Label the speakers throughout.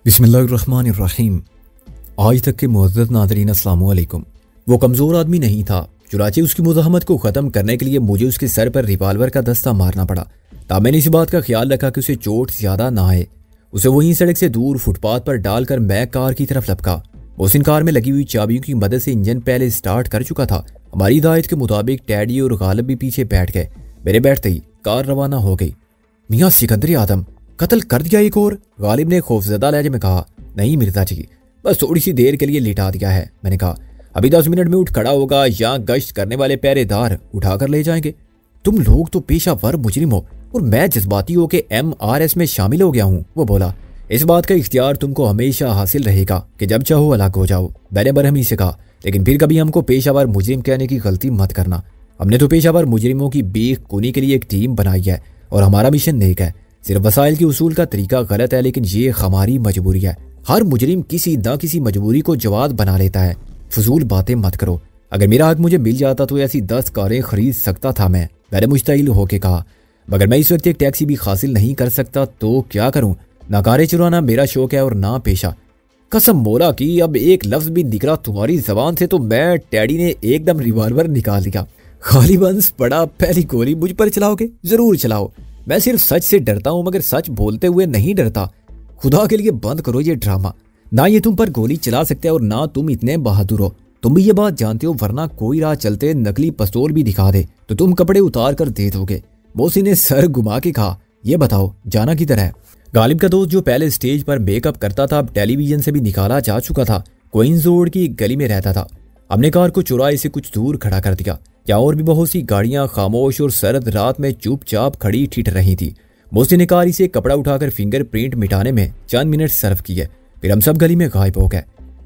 Speaker 1: बिस्मिल्लाहिर्रहमानिर्रहीम। आज तक के मुअज़्ज़ज़ नाज़रीन अस्सलामु अलैकुम। वो कमज़ोर आदमी नहीं था, चुनाचे उसकी मुज़ाहमत को ख़त्म करने के लिए मुझे उसके सर पर रिवाल्वर का दस्ता मारना पड़ा। तब मैंने इस बात का ख्याल रखा कि उसे चोट ज़्यादा ना आए। उसे वहीं सड़क से दूर फुटपाथ पर डालकर मैं कार की तरफ लपका। मोहसिन कार में लगी हुई चाबियों की मदद से इंजन पहले स्टार्ट कर चुका था। हमारी हिदायत के मुताबिक टैडी और गालिब भी पीछे बैठ गए। मेरे बैठते ही कार रवाना हो गई। मियाँ सिकंदर आदम, कत्ल कर दिया एक और? गालिब ने खौफजदा लहजे में कहा। नहीं मिर्जा जी, बस थोड़ी सी देर के लिए लिटा दिया है। मैंने कहा अभी 10 मिनट में उठ खड़ा होगा या गश्त करने वाले पहरेदार उठाकर ले जाएंगे। तुम लोग तो पेशावर मुजरिम हो और मैं जज्बाती हो के MRS में शामिल हो गया हूँ। वो बोला, इस बात का इख्तियार तुमको हमेशा हासिल रहेगा कि जब चाहो अलग हो जाओ। मैंने बरहमी से कहा, लेकिन फिर कभी हमको पेशावर मुजरिम कहने की गलती मत करना। हमने तो पेशावर मुजरिमों की बेख कुनी के लिए एक टीम बनाई है और हमारा मिशन नेक है। सिर्फ वसाइल की उसूल का तरीका गलत है, लेकिन ये हमारी मजबूरी है। हर मुजरिम किसी न किसी मजबूरी को जवाब बना लेता है। फजूल बातें मत करो। अगर मेरा हक मुझे मिल जाता तो ऐसी 10 कारें खरीद सकता था मैंने मुश्तइल होके कहा। मगर मैं इस वक्त एक टैक्सी भी हासिल नहीं कर सकता तो क्या करूं? ना कारें चुराना मेरा शौक है और ना पेशा। कसम मौला की अब एक लफ्ज भी निकला तुम्हारी जबान से तो मैं टैडी ने एकदम रिवॉल्वर निकाल दिया। खाली बंस पड़ा, पहली गोली मुझ पर चलाओगे? जरूर चलाओ। मैं सिर्फ सच से डरता हूं, मगर सच बोलते हुए नहीं डरता। खुदा के लिए बंद करो ये ड्रामा। ना ये तुम पर गोली चला सकते और ना तुम इतने बहादुर हो। तुम भी ये बात जानते हो, वरना कोई राह चलते नकली पिस्तौल भी दिखा दे तो तुम कपड़े उतार कर दे दोगे। मोहसिन ने सर घुमा के कहा, ये बताओ जाना किधर है? गालिब का दोस्त जो पहले स्टेज पर मेकअप करता था, अब टेलीविजन से भी निकाला जा चुका था। क्वींस रोड की गली में रहता था। हमने कार को चौराहे से कुछ दूर खड़ा कर दिया। क्या और भी बहुत सी गाड़ियां खामोश और सर्द रात में चुपचाप खड़ी ठिठ रही थी। मोहसिन ने कार से कपड़ा उठाकर फिंगरप्रिंट मिटाने में चंद मिनट सर्व किए। फिर हम सब गली में गायब हो गए।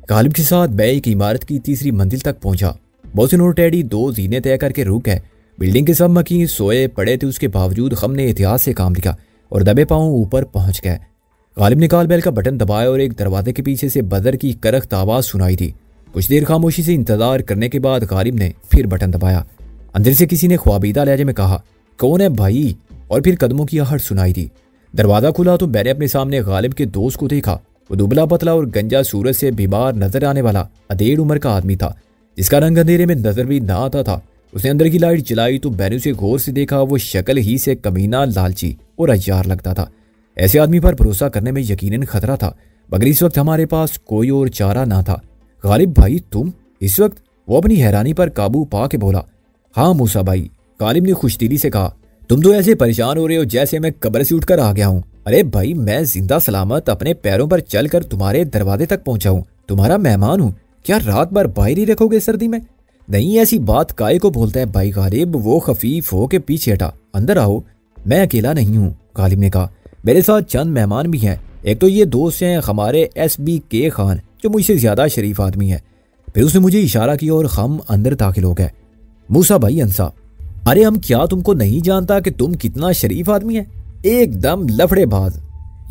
Speaker 1: गालिब के साथ मैं एक इमारत की तीसरी मंजिल तक पहुंचा। मोहसिन और टैडी 2 जीने तय करके रुक गए। बिल्डिंग के सब मकीन सोए पड़े थे, उसके बावजूद हमने एहतियात से काम लिया और दबे पांव ऊपर पहुंच गए। गालिब ने कॉल बेल का बटन दबाया और एक दरवाजे के पीछे से बदर की करख्त आवाज सुनाई थी। कुछ देर खामोशी से इंतजार करने के बाद गालिब ने फिर बटन दबाया। अंदर से किसी ने ख्वाबीदा लहजे में कहा, कौन है भाई? और फिर कदमों की आहट सुनाई दी। दरवाजा खुला तो मैंने अपने सामने गालिब के दोस्त को देखा। वो दुबला पतला और गंजा सूरज से बीमार नजर आने वाला अधेड़ उम्र का आदमी था, जिसका रंग अंधेरे में नजर भी ना आता था। उसने अंदर की लाइट जलाई तो मैंने उसे गौर से देखा। वो शक्ल ही से कमीना, लालची और अय्यार लगता था। ऐसे आदमी पर भरोसा करने में यकीनन खतरा था, मगर इस वक्त हमारे पास कोई और चारा ना था। गालिब भाई तुम इस वक्त? वो अपनी हैरानी पर काबू पा के बोला, हाँ मूसा भाई। गालिब ने खुशदिली से कहा, तुम तो ऐसे परेशान हो रहे हो जैसे मैं कब्र से उठकर आ गया हूँ। अरे भाई, मैं जिंदा सलामत अपने पैरों पर चलकर तुम्हारे दरवाजे तक पहुंचा हूँ। तुम्हारा मेहमान हूँ। क्या रात भर बाहर ही रखोगे सर्दी में? नहीं, ऐसी बात काहे को बोलता है भाई गालिब? वो खफीफ हो के पीछे हटा। अंदर आओ। मैं अकेला नहीं हूँ, गालिब ने कहा। मेरे साथ चंद मेहमान भी हैं। एक तो ये दोस्त हैं हमारे SBK खान, जो मुझसे ज्यादा शरीफ आदमी है। फिर उसने मुझे इशारा किया और हम अंदर दाखिल हो गए। मूसा भाई अंसा, अरे हम क्या तुमको नहीं जानता कि तुम कितना शरीफ आदमी है? एकदम लफड़ेबाज।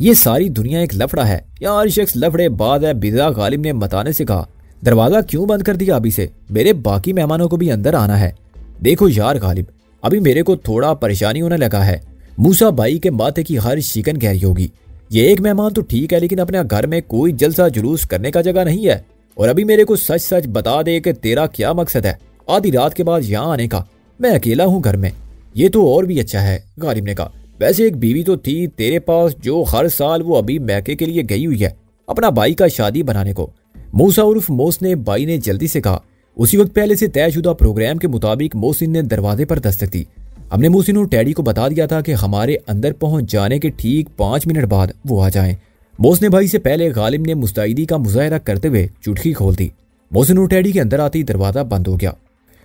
Speaker 1: ये सारी दुनिया एक लफड़ा है, यार शख्स लफड़ेबाज है, बिजा गालिब ने बताने से कहा। दरवाजा क्यों बंद कर दिया अभी से? मेरे बाकी मेहमानों को भी अंदर आना है। देखो यार गालिब, अभी मेरे को थोड़ा परेशानी होने लगा है। मूसा भाई के माथे की हर शिकन गहरी होगी। ये एक मेहमान तो ठीक है, लेकिन अपने घर में कोई जलसा जुलूस करने का जगह नहीं है। और अभी मेरे को सच सच बता दे कि तेरा क्या मकसद है आधी रात के बाद यहाँ आने का? मैं अकेला हूँ घर में। ये तो और भी अच्छा है, गालिब ने कहा। वैसे एक बीवी तो थी तेरे पास जो हर साल वो अभी मैके के लिए गई हुई है अपना भाई का शादी बनाने को। मूसा उर्फ मोस ने भाई ने जल्दी से कहा। उसी वक्त पहले से तयशुदा प्रोग्राम के मुताबिक मोहसिन ने दरवाजे पर दस्तक दी। हमने मोहसिन और टैडी को बता दिया था कि हमारे अंदर पहुंच जाने के ठीक 5 मिनट बाद वो आ जाएं। मोस ने भाई से पहले गालिब ने मुस्तैदी का मुजाहरा करते हुए चुटकी खोल दी। मोहसिन और टैडी के अंदर आते ही दरवाजा बंद हो गया।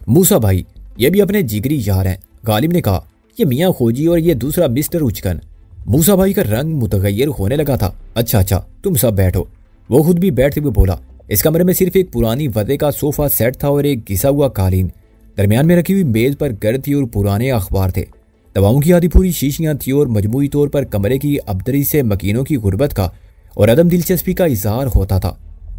Speaker 1: मूसा भाई ये भी अपने जिगरी यार हैं, गालिब ने कहा। ये मियाँ खोजी और ये दूसरा मिस्टर उचकन। मूसा भाई का रंग मुतगय्यर होने लगा था। अच्छा तुम सब बैठो। वो खुद भी बैठते हुए बोला। इस कमरे में सिर्फ एक पुरानी वदे का सोफा सेट था और एक घिसा हुआ कालीन। दरमियान में रखी हुई मेज पर गर्द थी और पुराने अखबार थे। दवाओं की आधी पूरी शीशियां थी और मजमूई तौर पर कमरे की अबदरी से मकीनों की गुर्बत का और अदम दिलचस्पी का इजहार होता था।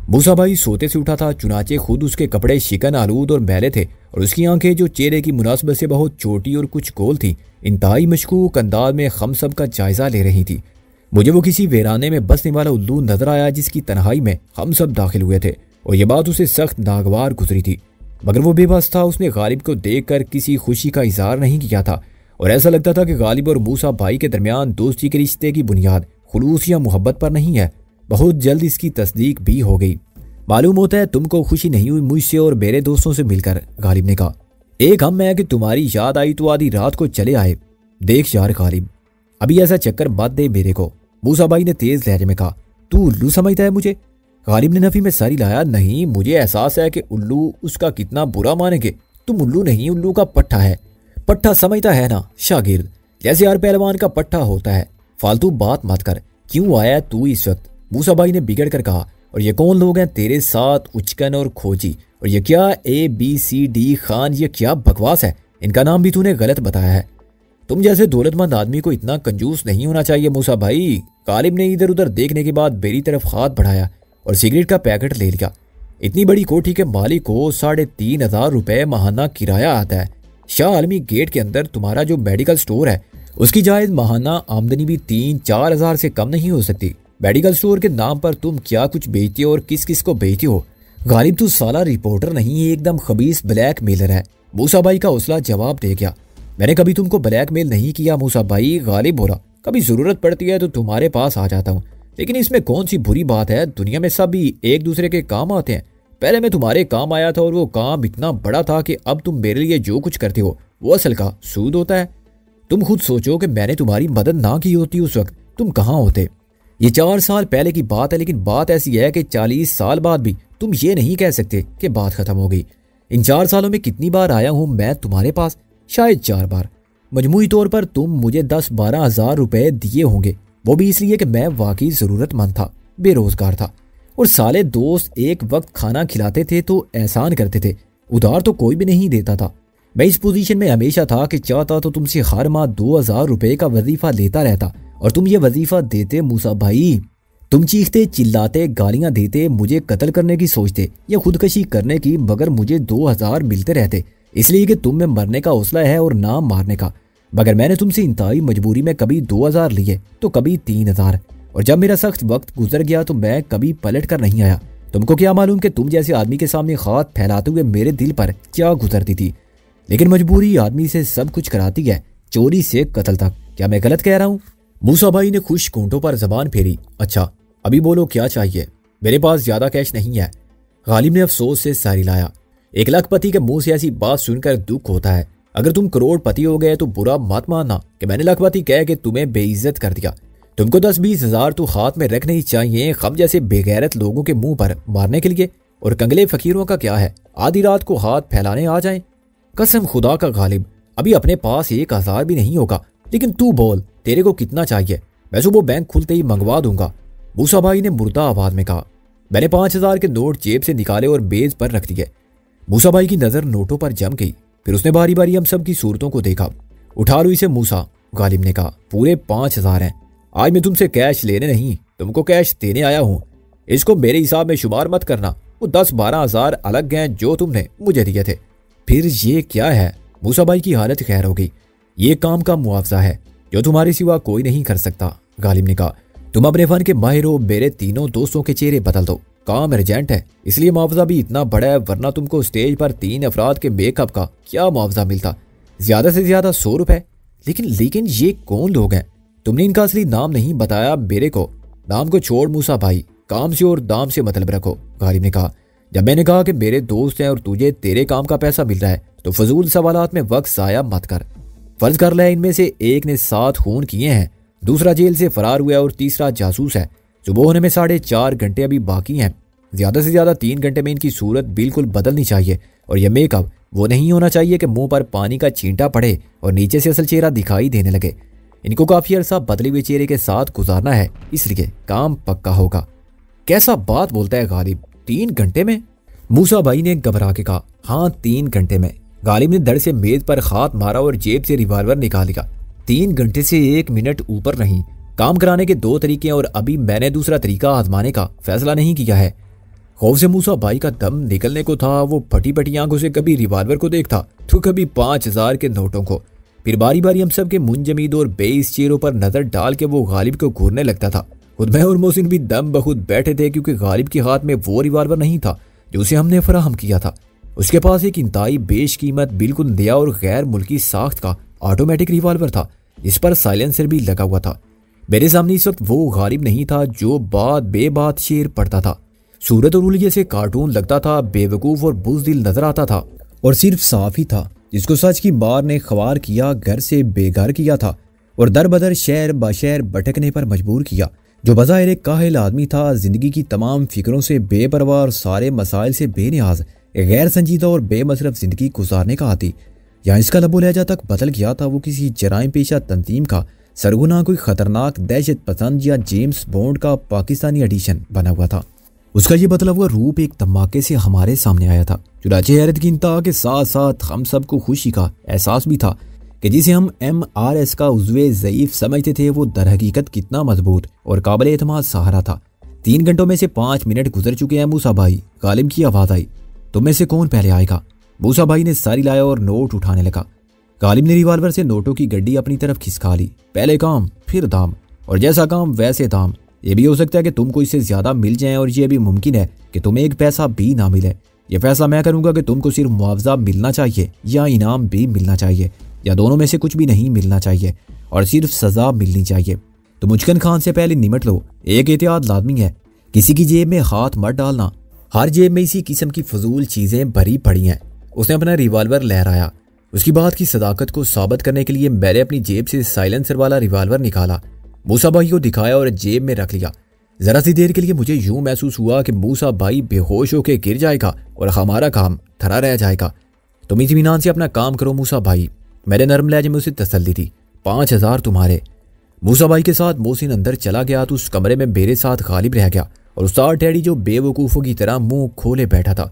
Speaker 1: मूसा भाई सोते से उठा था, चुनाचे खुद उसके कपड़े शिकन आलूद और मैले थे और उसकी आंखें जो चेहरे की मुनासबत से बहुत छोटी और कुछ गोल थी, इंतहाई मशकूक अंदाज में हम सब का जायजा ले रही थी। मुझे वो किसी वीराने में बसने वाला उल्लू नजर आया जिसकी तन्हाई में हम सब दाखिल हुए थे, और ये बात उसे सख्त नागवार गुजरी थी। मगर वो बेबस था। उसने गालिब को देखकर किसी खुशी का इजहार नहीं किया था, और ऐसा लगता था कि गालिब और मूसा भाई के दरमियान दोस्ती के रिश्ते की बुनियाद खुलूस या मोहब्बत पर नहीं है। बहुत जल्द इसकी तस्दीक भी हो गई। मालूम होता है तुमको खुशी नहीं हुई मुझसे और मेरे दोस्तों से मिलकर, गालिब ने कहा। एक हम है कि तुम्हारी याद आई तो आधी रात को चले आए। देख यार गालिब, अभी ऐसा चक्कर मत दे मेरे को, मूसा भाई ने तेज लहजे में कहा। तू उल्लू समझता है मुझे? गालिब ने नफी में सर हिलाया। नहीं, मुझे एहसास है कि उल्लू उसका कितना बुरा मानेंगे। तुम उल्लू नहीं, उल्लू का पट्टा है। पट्टा समझता है ना शागिर्द, जैसे हर पहलवान का पट्टा होता है। फालतू बात मत कर। क्यों आया तू इस वक्त? मूसा भाई ने बिगड़ कर कहा। और ये कौन लोग हैं तेरे साथ, उचकन और खोजी? और ये क्या ABCD खान, ये क्या बकवास है? इनका नाम भी तूने गलत बताया है। तुम जैसे दौलतमंद आदमी को इतना कंजूस नहीं होना चाहिए मूसा भाई। गालिब ने इधर उधर देखने के बाद मेरी तरफ हाथ बढ़ाया और सिगरेट का पैकेट ले लिया। इतनी बड़ी कोठी के मालिक को 3,500 रुपए माहाना किराया आता है। शाह आलमी गेट के अंदर तुम्हारा जो मेडिकल स्टोर है उसकी जायज माहाना आमदनी भी 3-4 हज़ार से कम नहीं हो सकती। मेडिकल स्टोर के नाम पर तुम क्या कुछ बेचते हो और किस किस को बेचते हो? गालिब तू साला रिपोर्टर नहीं, एकदम खबीस ब्लैक मेलर है। मूसा भाई का हौसला जवाब दे गया। मैंने कभी तुमको ब्लैकमेल नहीं किया मूसा भाई, गालिब बोला। कभी जरूरत पड़ती है तो तुम्हारे पास आ जाता हूँ, लेकिन इसमें कौन सी बुरी बात है? दुनिया में सभी एक दूसरे के काम आते हैं। पहले मैं तुम्हारे काम आया था और वो काम इतना बड़ा था कि अब तुम मेरे लिए जो कुछ करते हो वो असल का सूद होता है। तुम खुद सोचो कि मैंने तुम्हारी मदद ना की होती उस वक्त तुम कहाँ होते? ये 4 साल पहले की बात है, लेकिन बात ऐसी है कि 40 साल बाद भी तुम ये नहीं कह सकते कि बात खत्म हो गई। इन 4 सालों में कितनी बार आया हूं मैं तुम्हारे पास? शायद 4 बार। मजमूई तौर पर तुम मुझे 10-12 हज़ार रुपए दिए होंगे, वो भी इसलिए कि मैं वाकई जरूरतमंद था, बेरोजगार था। और साले दोस्त एक वक्त खाना खिलाते थे तो एहसान करते थे, उधार तो कोई भी नहीं देता था। मैं इस पोजीशन में हमेशा था कि चाहता तो तुमसे हर माह 2,000 रुपए का वजीफा लेता रहता, और तुम ये वजीफा देते मूसा भाई। तुम चीखते चिल्लाते, गालियां देते, मुझे कत्ल करने की सोचते या खुदकशी करने की, मगर मुझे 2,000 मिलते रहते, इसलिए कि तुम में मरने का हौसला है और ना मारने का। मगर मैंने तुमसे इंतहाई मजबूरी में कभी 2,000 लिए तो कभी 3,000, और जब मेरा सख्त वक्त गुजर गया तो मैं कभी पलट कर नहीं आया। तुमको क्या मालूम कि तुम जैसे आदमी के सामने हाथ फैलाते हुए मेरे दिल पर क्या गुजरती थी। लेकिन मजबूरी आदमी से सब कुछ कराती है, चोरी से कत्ल तक। क्या मैं गलत कह रहा हूँ? मूसा भाई ने खुश घूंटों पर जबान फेरी। अच्छा अभी बोलो क्या चाहिए? मेरे पास ज्यादा कैश नहीं है। गालिब ने अफसोस से सर हिलाया। एक लखपति के मुंह से ऐसी बात सुनकर दुख होता है। अगर तुम करोड़पति हो गए तो बुरा मत मानना कि मैंने लखपति कह के तुम्हें बेइज्जत कर दिया। तुमको 10-20 हज़ार तो हाथ में रखने ही चाहिए हम जैसे बेगैरत लोगों के मुंह पर मारने के लिए। और कंगले फकीरों का क्या है, आधी रात को हाथ फैलाने आ जाएं? कसम खुदा का गालिब, अभी अपने पास 1,000 भी नहीं होगा, लेकिन तू बोल तेरे को कितना चाहिए? मैं सुबह बैंक खुलते ही मंगवा दूंगा, मूसा भाई ने मुर्दा आवाज में कहा। मैंने 5,000 के नोट जेब से निकाले और बेज पर रख दिए। मूसा भाई की नजर नोटों पर जम गई। फिर उसने बारी बारी हम सब की सूरतों को देखा। उठा लो इसे मूसा, गालिब ने कहा। पूरे 5,000 हैं। आज मैं तुमसे कैश लेने नहीं, तुमको कैश देने आया हूँ। इसको मेरे हिसाब में शुमार मत करना। वो 10-12 हज़ार अलग हैं जो तुमने मुझे दिए थे। फिर ये क्या है? मूसा भाई की हालत खैर हो गई। ये काम का मुआवजा है जो तुम्हारे सिवा कोई नहीं कर सकता, गालिब ने कहा। तुम अपने फन के माहिर हो, मेरे तीनों दोस्तों के चेहरे बदल दो। काम अर्जेंट है, इसलिए मुआवजा भी इतना बड़ा है, वरना तुमको स्टेज पर 3 अफराद के मेकअप का क्या मुआवजा मिलता? ज्यादा से ज्यादा 100 रुपए। लेकिन ये कौन लोग हैं? तुमने इनका असली नाम नहीं बताया मेरे को। नाम को छोड़ मूसा भाई, काम से और दाम से मतलब रखो, गालिब ने कहा। जब मैंने कहा कि मेरे दोस्त हैं और तुझे तेरे काम का पैसा मिल रहा है तो फजूल सवालात में वक्त जाया मत कर। फर्ज कर ले इनमें से एक ने 7 खून किए हैं, दूसरा जेल से फरार हुआ और तीसरा जासूस है। सुबह होने में 4.5 घंटे अभी बाकी हैं। ज्यादा से ज्यादा 3 घंटे में इनकी सूरत बिल्कुल बदलनी चाहिए, और यह मेकअप वो नहीं होना चाहिए कि मुंह पर पानी का छींटा पड़े और नीचे से असल चेहरा दिखाई देने लगे। इनको काफी अरसा बदले हुए चेहरे के साथ गुजारना है, इसलिए काम पक्का होगा। कैसा बात बोलता है गालिब, 3 घंटे में? मूसा भाई ने घबरा के कहा। हाँ 3 घंटे में। गालिब ने धड़ से मेज पर हाथ मारा और जेब से रिवॉल्वर निकाल लिया। 3 घंटे से 1 मिनट ऊपर नहीं। काम कराने के 2 तरीके और अभी मैंने दूसरा तरीका आजमाने का फैसला नहीं किया है। खौफ से मूसा भाई का दम निकलने को था। वो फटी फटी आंखों से कभी रिवॉल्वर को देखता तो कभी 5,000 के नोटों को। फिर बारी बारी हम सब के मुंजमीद और बेइस चेहरों पर नजर डाल के वो गालिब को घूरने लगता था। खुद मैं और मोहसिन भी दम बखुद बैठे थे, क्योंकि गालिब के हाथ में वो रिवाल्वर नहीं था जो उसे हमने फराहम किया था। उसके पास एक इंतहाई बेशकीमत, बिल्कुल नया और गैर मुल्की साख्त का ऑटोमेटिक रिवाल्वर था, इस पर साइलेंसर भी लगा हुआ था। मेरे सामने इस वक्त वो गालिब नहीं था जो बात बेबात शेर पढ़ता था। सूरत और उलिये से कार्टून लगता था, बेवकूफ और बुज़दिल नजर आता था, और सिर्फ साफ ही था जिसको सच की मार ने ख्वार किया, घर से बेघर किया था और दर बदर शहर बशहर भटकने पर मजबूर किया। जो बज़ाहिर एक काहिल आदमी था, जिंदगी की तमाम फिक्रों से बेपरवाह और सारे मसाइल से बेनियाज, गैर संजीदा और बेमसरफ जिंदगी गुजारने का आती, यहाँ इसका लबो लहजा तक बदल गया था। वो किसी जराइम पेशा तंजीम का सरगुना, कोई खतरनाक दहशत पसंद या जेम्स बॉन्ड का पाकिस्तानी एडिशन बना हुआ था। उसका ये बदला हुआ रूप एक धमाके से हमारे सामने आया था। चुनाचे हैरत की इंतहा के साथ साथ हम सबको खुशी का एहसास भी था कि जिसे हम MRS का उज़्वे ज़ईफ समझते थे, वो दरहकीकत कितना मजबूत और काबिल एतमाद सहारा था। 3 घंटों में से 5 मिनट गुजर चुके हैं। मूसा भाई, गालिब की आवाज़ आई। तुम में से कौन पहले आएगा? मूसा भाई ने सारी लाया और नोट उठाने लगा। गालिब ने रिवाल्वर से नोटों की गड्डी अपनी तरफ खिसका ली। पहले काम फिर दाम, और जैसा काम वैसे दाम। ये भी हो सकता है कि तुमको इससे ज्यादा मिल जाए, और ये भी मुमकिन है कि तुम्हें एक पैसा भी ना मिले। यह फैसला मैं करूंगा कि तुमको सिर्फ मुआवजा मिलना चाहिए या इनाम भी मिलना चाहिए, या दोनों में से कुछ भी नहीं मिलना चाहिए और सिर्फ सजा मिलनी चाहिए। तो मुचकन खान से पहले निमट लो। एक एहतियात लाजमी है, किसी की जेब में हाथ मत डालना। हर जेब में इसी किस्म की फजूल चीजें भरी पड़ी हैं। उसने अपना रिवाल्वर लहराया। उसकी बात की सदाकत को साबित करने के लिए मैंने अपनी जेब से साइलेंसर वाला रिवाल्वर निकाला, मूसा भाई को दिखाया और जेब में रख लिया। जरा सी देर के लिए मुझे यूं महसूस हुआ कि मूसा भाई बेहोश होकर गिर जाएगा और हमारा काम धरा रह जाएगा। तुम इत्मीनान से अपना काम करो मूसा भाई, मैंने नरम लहजे में उसे तसल्ली दी। 5000 तुम्हारे। मूसा भाई के साथ मोहसिन अंदर चला गया तो उस कमरे में मेरे साथ गालिब रह गया और उस्ताद टैडी जो बेवकूफ़ों की तरह मुंह खोले बैठा था।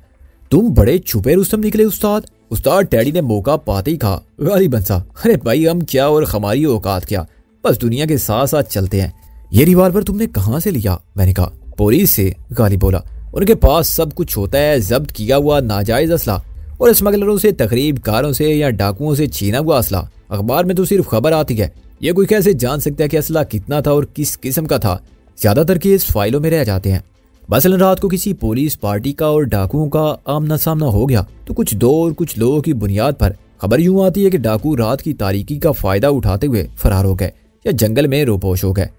Speaker 1: तुम बड़े छुपे रुस्तम निकले उस्ताद। उस्ताद टैडी ने मौका पाते ही कहा। गालिब बंसा, अरे भाई हम क्या और हमारी औकात क्या, बस दुनिया के साथ साथ चलते हैं। ये रिवाल्वर तुमने कहाँ से लिया? मैंने कहा। पुलिस से, गालिब बोला। उनके पास सब कुछ होता है, जब्त किया हुआ नाजायज असला और स्मगलरों से, तकरीबकारों से या डाकुओं से छीना हुआ असला। अखबार में तो सिर्फ खबर आती है, ये कोई कैसे जान सकता है कि असला कितना था और किस किस्म का था? ज्यादातर केस फाइलों में रह जाते हैं। मसलन रात को किसी पुलिस पार्टी का और डाकुओं का आमना सामना हो गया तो कुछ दो और कुछ लोगों की बुनियाद पर खबर यूं आती है कि डाकू रात की तारीकी का फायदा उठाते हुए फरार हो गए या जंगल में रोपोश हो गए।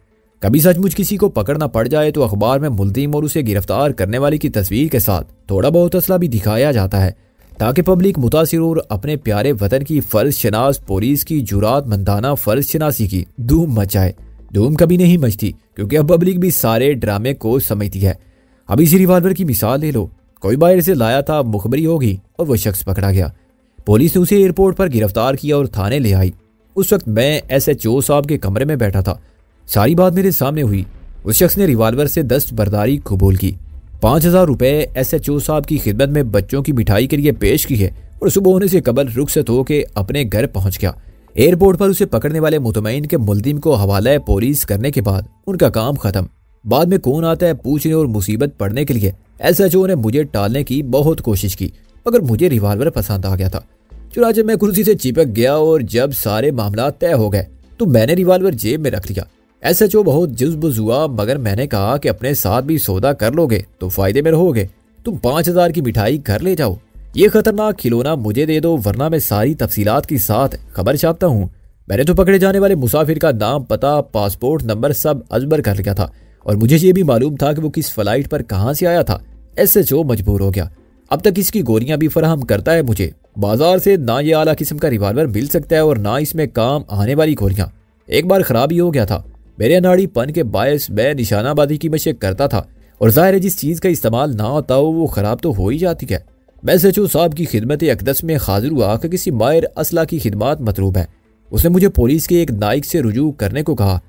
Speaker 1: कभी सचमुच किसी को पकड़ना पड़ जाए तो अखबार में मुल्जिम और उसे गिरफ्तार करने वाले की तस्वीर के साथ थोड़ा बहुत असला भी दिखाया जाता है, ताकि पब्लिक मुतासिर और अपने प्यारे वतन की फर्ज शनास पुलिस की जुरात मंदाना फर्ज शनासी की धूम मच जाए। धूम कभी नहीं मचती, क्योंकि अब पब्लिक भी सारे ड्रामे को समझती है। अब इसी रिवाल्वर की मिसाल ले लो। कोई बाहर से लाया था, मुखबरी होगी और वो शख्स पकड़ा गया। पुलिस ने उसे एयरपोर्ट पर गिरफ्तार किया और थाने ले आई। उस वक्त मैं SHO साहब के कमरे में बैठा था। सारी बात मेरे सामने हुई। उस शख्स ने रिवाल्वर से दस्तबरदारी कबूल की। 5000 रुपए SHO साहब की खिदमत में बच्चों की मिठाई के लिए पेश की है और सुबह होने से कबल रुखसत होकर अपने घर पहुंच गया। एयरपोर्ट पर उसे पकड़ने वाले मुतमईन के मुल्जिम को हवाला पुलिस करने के बाद उनका काम खत्म। बाद में कौन आता है पूछने और मुसीबत पड़ने के लिए SHO ने मुझे टालने की बहुत कोशिश की, मगर मुझे रिवाल्वर पसंद आ गया था। चुनाचे मैं कुर्सी से चिपक गया और जब सारे मामला तय हो गए तो मैंने रिवाल्वर जेब में रख लिया। SHO बहुत जुज़्ब हुआ, मगर मैंने कहा कि अपने साथ भी सौदा कर लोगे तो फायदे में रहोगे। तुम 5000 की मिठाई घर ले जाओ, ये खतरनाक खिलौना मुझे दे दो, वरना मैं सारी तफसीलात के साथ खबर छापता हूँ। मैंने तो पकड़े जाने वाले मुसाफिर का नाम, पता, पासपोर्ट नंबर सब अजबर कर लिया था और मुझे ये भी मालूम था कि वो किस फ्लाइट पर कहाँ से आया था। SHO मजबूर हो गया। अब तक इसकी गोलियां भी फराहम करता है मुझे। बाजार से ना ये आला किस्म का रिवाल्वर मिल सकता है और ना इसमें काम आने वाली गोलियां। एक बार खराबी हो गया था। मेरे अनाड़ीपन के बायस मैं निशानाबाजी की मशक करता था और जाहिर है जिस चीज़ का इस्तेमाल ना होता हो वो ख़राब तो हो ही जाती है। मैं SHO साहब की खिदमत अक़दस में हाजिर हुआ कि किसी माहिर असला की खिदमत मतलूब है। उसने मुझे पुलिस के एक नाइक से रुजू करने को कहा।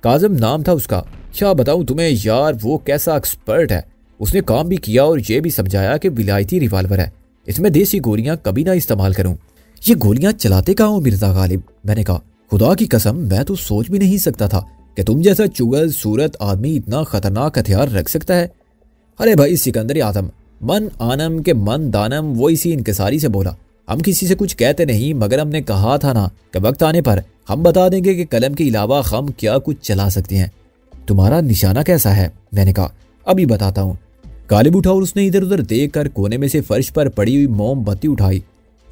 Speaker 1: काज़म नाम था उसका। क्या बताऊं तुम्हें यार, वो कैसा एक्सपर्ट है। उसने काम भी किया और ये भी समझाया कि विलायती रिवाल्वर है, इसमें देसी गोलियां कभी ना इस्तेमाल करूं। ये गोलियां चलाते कहाँ हो मिर्जा गालिब? मैंने कहा। खुदा की कसम मैं तो सोच भी नहीं सकता था कि तुम जैसा चुगल सूरत आदमी इतना खतरनाक हथियार रख सकता है। अरे भाई सिकंदर आदम, मन आनम के मन दानम, वो इसी इनकसारी से बोला। हम किसी से कुछ कहते नहीं, मगर हमने कहा था ना कि वक्त आने पर हम बता देंगे कि कलम के अलावा हम क्या कुछ चला सकते हैं। तुम्हारा निशाना कैसा है? मैंने कहा, अभी बताता हूँ। गालिब उठा और उसने इधर उधर देख कर कोने में से फर्श पर पड़ी हुई मोमबत्ती उठाई।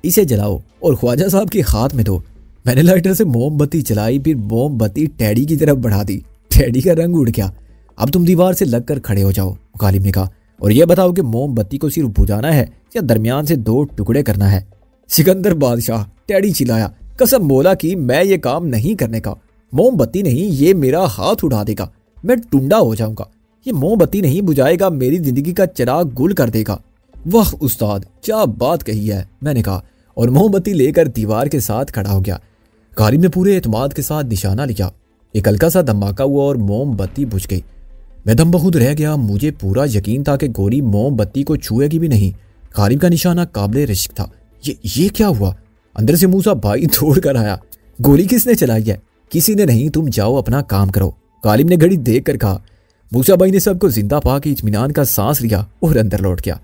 Speaker 1: इसे जलाओ और ख्वाजा साहब के हाथ में दो। मैंने लाइटर से मोमबत्ती चलाई, फिर मोमबत्ती टैडी की तरफ बढ़ा दी। टैडी का रंग उड़ गया। अब तुम दीवार से लगकर खड़े हो जाओ, गालिब ने कहा, और यह बताओ कि मोमबत्ती को सिर्फ बुझाना है या दरमियान से 2 टुकड़े करना है। सिकंदर बादशाह, टैडी चिल्लाया, कसम मौला की मैं ये काम नहीं करने का। मोमबत्ती नहीं, ये मेरा हाथ उड़ा देगा, मैं टुंडा हो जाऊंगा। ये मोमबत्ती नहीं बुझाएगा, मेरी जिंदगी का चिराग गुल कर देगा। वाह उस्ताद, क्या बात कही है, मैंने कहा, और मोमबत्ती लेकर दीवार के साथ खड़ा हो गया। गालिब ने पूरे एतमाद के साथ निशाना लिया। एक हल्का सा धमाका हुआ और मोमबत्ती बुझ गई। मैं दम बखुद रह गया। मुझे पूरा यकीन था कि गोली मोमबत्ती को छुएगी भी नहीं। गालिब का निशाना काबिले रिश्क था। ये क्या हुआ? अंदर से मूसा भाई दौड़ कर आया। गोली किसने चलाई है? किसी ने नहीं, तुम जाओ अपना काम करो, गालिब ने घड़ी देख कर कहा। मूसा भाई ने सबको जिंदा पाके इत्मीनान का सांस लिया और अंदर लौट गया।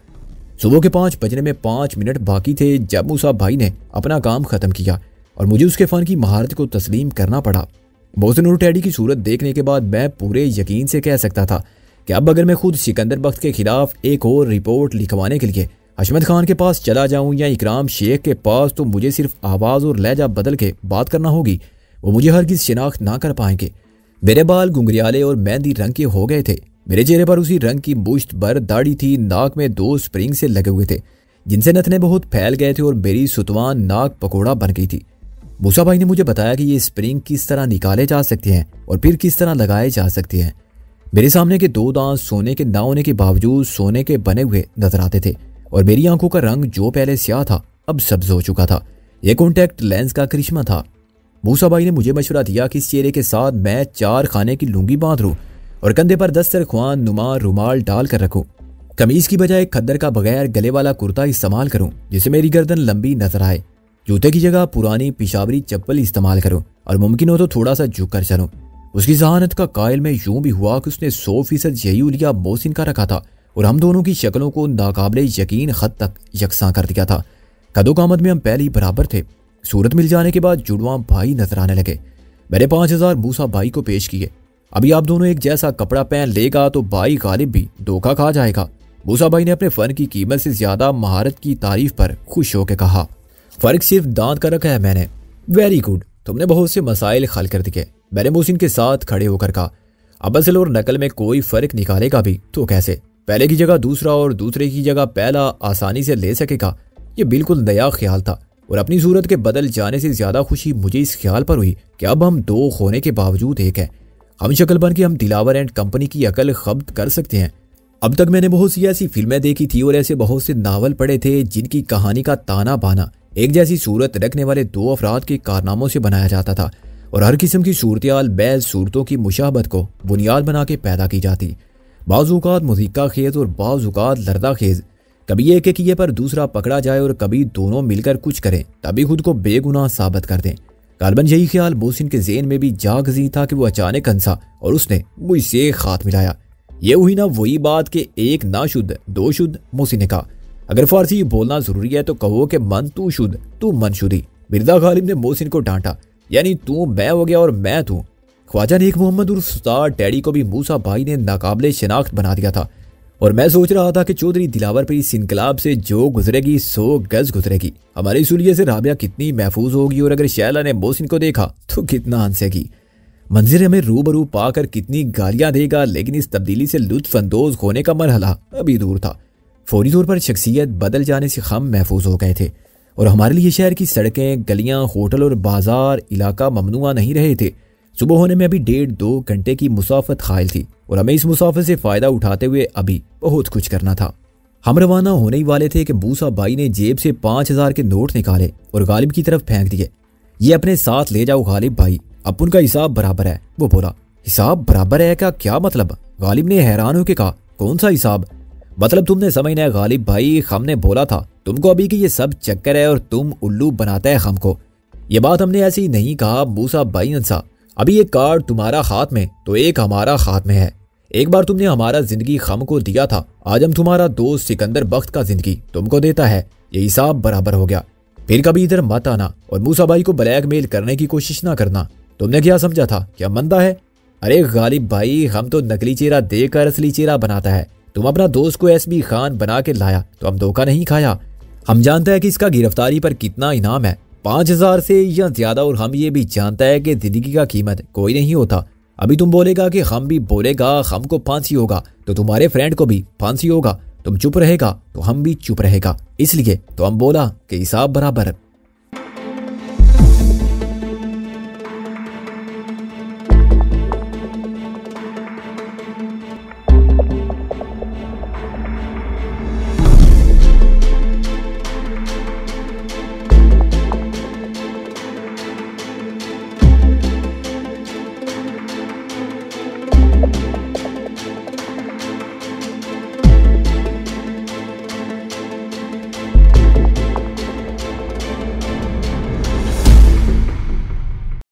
Speaker 1: सुबह के 5 बजने में 5 मिनट बाकी थे जब मूसा भाई ने अपना काम खत्म किया और मुझे उसके फन की महारत को तस्लीम करना पड़ा। मोहसिन और टैडी की सूरत देखने के बाद मैं पूरे यकीन से कह सकता था कि अब अगर मैं खुद सिकंदर बख्त के खिलाफ एक और रिपोर्ट लिखवाने के लिए हशमत खान के पास चला जाऊं या इकराम शेख के पास, तो मुझे सिर्फ आवाज़ और लहजा बदल के बात करना होगी। वो मुझे हरगिज़ शिनाख्त ना कर पाएंगे। मेरे बाल गुंगरियाले और मेहंदी रंग के हो गए थे। मेरे चेहरे पर उसी रंग की मुश्त भर दाढ़ी थी। नाक में 2 स्प्रिंग से लगे हुए थे जिनसे नथने बहुत फैल गए थे और मेरी सुतवान नाक पकोड़ा बन गई थी। मूसा भाई ने मुझे बताया कि ये स्प्रिंग किस तरह निकाले जा सकते हैं और फिर किस तरह लगाए जा सकते हैं। मेरे सामने के 2 दांत सोने के ना होने के बावजूद सोने के बने हुए नजर आते थे और मेरी आंखों का रंग जो पहले स्याह था अब सब्ज हो चुका था। यह कॉन्टैक्ट लेंस का करिश्मा था। मूसा भाई ने मुझे मशवरा दिया कि इस चेहरे के साथ मैं 4 खाने की लुंगी बांध लूं और कंधे पर दस्तरख्वान नुमा रुमाल डाल कर रखूं। कमीज की बजाय खद्दर का बगैर गले वाला कुर्ता इस्तेमाल करूं जिससे मेरी गर्दन लंबी नजर आए। जूते की जगह पुरानी पिशावरी चप्पल इस्तेमाल करूं और मुमकिन हो तो थोड़ा सा झुक कर चलूं। उसकी जहानत का कायल में यूं भी हुआ कि उसने 100% यही उलिया मोहसिन का रखा था और हम दोनों की शक्लों को नाकाबिले यकीन हद तक यकसां कर दिया था। कदो कामत में हम पहले ही बराबर थे। सूरत मिल जाने के बाद जुड़वा भाई नजर आने लगे। मैंने 5000 मूसा भाई को पेश किए। अभी आप दोनों एक जैसा कपड़ा पहन लेगा तो भाई गालिब भी धोखा खा जाएगा। मूसा भाई ने अपने फन की कीमत से ज्यादा महारत की तारीफ पर खुश होकर कहा, फर्क सिर्फ दांत का रखा है मैंने। वेरी गुड, तुमने बहुत से मसाइल हल कर दिए। मैंने मोहसिन के साथ खड़े होकर कहा, अब असल और नकल में कोई फर्क निकालेगा भी तो कैसे? पहले की जगह दूसरा और दूसरे की जगह पहला आसानी से ले सकेगा। ये बिल्कुल नया ख्याल था और अपनी सूरत के बदल जाने से ज्यादा खुशी मुझे इस ख्याल पर हुई कि अब हम 2 होने के बावजूद एक हैं। हम शक्ल बन के हम दिलावर एंड कंपनी की अकल खब्त कर सकते हैं। अब तक मैंने बहुत सी ऐसी फिल्में देखी थी और ऐसे बहुत से नावल पढ़े थे जिनकी कहानी का ताना बाना एक जैसी सूरत रखने वाले 2 अफराद के कारनामों से बनाया जाता था और हर किस्म की सूरतियाल बैज सूरतों की मुशाबत को बुनियाद बना के पैदा की जाती। बाज़-औक़ात मुज़ीक़ा खेज और बाज़-औक़ात लर्दा खेज। कभी एक किए पर दूसरा पकड़ा जाए और कभी दोनों मिलकर कुछ करें तभी खुद को बेगुनाह साबित कर दें। गालबन यही ख्याल मोहसिन के ज़हन में भी जागज़ी था कि वो अचानक हंसा और उसने मुझसे हाथ मिलाया। ये हुई ना वही बात कि 1 ना शुद्ध 2 शुद्ध। मोहसिन ने कहा, अगर फारसी बोलना जरूरी है तो कहो कि मन तू शुद्ध तू मन शुद्धी। मिर्जा गालिब ने मोहसिन को डांटा, यानी तू मैं हो गया और मैं तू। ख्वाजा नेक मोहम्मद और उस्ताद टैडी को भी मूसा भाई ने नाकाबिले शिनाख्त बना दिया था और मैं सोच रहा था कि चौधरी दिलावर पर इस इनकलाब से जो गुजरेगी 100 गज गुजरेगी। हमारी सुलिये से राबिया कितनी महफूज होगी और अगर शैला ने मोहसिन को देखा तो कितना हंसेगी। मंजिर हमें रूबरू पाकर कितनी गालियां देगा, लेकिन इस तब्दीली से लुत्फ अंदोज होने का मरहला अभी दूर था। फौरी तौर पर शख्सियत बदल जाने से हम महफूज हो गए थे और हमारे लिए शहर की सड़कें, गलियां, होटल और बाजार इलाका ममनुआ नहीं रहे थे। सुबह होने में अभी 1.5-2 घंटे की मुसाफत खाइल थी और हमें इस मुसाफत से फायदा उठाते हुए अभी बहुत कुछ करना था। हम रवाना होने ही वाले थे कि मूसा भाई ने जेब से 5000 के नोट निकाले और गालिब की तरफ फेंक दिए। ये अपने साथ ले जाओ गालिब भाई, अब उनका हिसाब बराबर है। वो बोला, हिसाब बराबर है का क्या मतलब? गालिब ने हैरान होकर कहा, कौन सा हिसाब? मतलब तुमने समझना है गालिब भाई, हमने बोला था तुमको अभी कि ये सब चक्कर है और तुम उल्लू बनाता है हमको। ये बात हमने ऐसे ही नहीं कहा मूसा भाई अंसा। अभी एक कार्ड तुम्हारा हाथ में तो एक हमारा हाथ में है। एक बार तुमने हमारा जिंदगी खम को दिया था, आज हम तुम्हारा दोस्त सिकंदर बख्त का जिंदगी तुमको देता है। ये हिसाब बराबर हो गया। फिर कभी इधर मत आना और मूसा भाई को ब्लैकमेल करने की कोशिश ना करना। तुमने क्या समझा था, क्या मंदा है? अरे गालिब भाई, हम तो नकली चेहरा देकर असली चेहरा बनाता है। तुम अपना दोस्त को एसबी खान बना के लाया तो हम धोखा नहीं खाया। हम जानते हैं कि इसका गिरफ्तारी पर कितना इनाम है, 5000 से या ज्यादा। और हम ये भी जानता है कि जिंदगी का कीमत कोई नहीं होता। अभी तुम बोलेगा कि हम भी बोलेगा हमको फांसी होगा तो तुम्हारे फ्रेंड को भी फांसी होगा। तुम चुप रहेगा तो हम भी चुप रहेगा। इसलिए तो हम बोला कि हिसाब बराबर।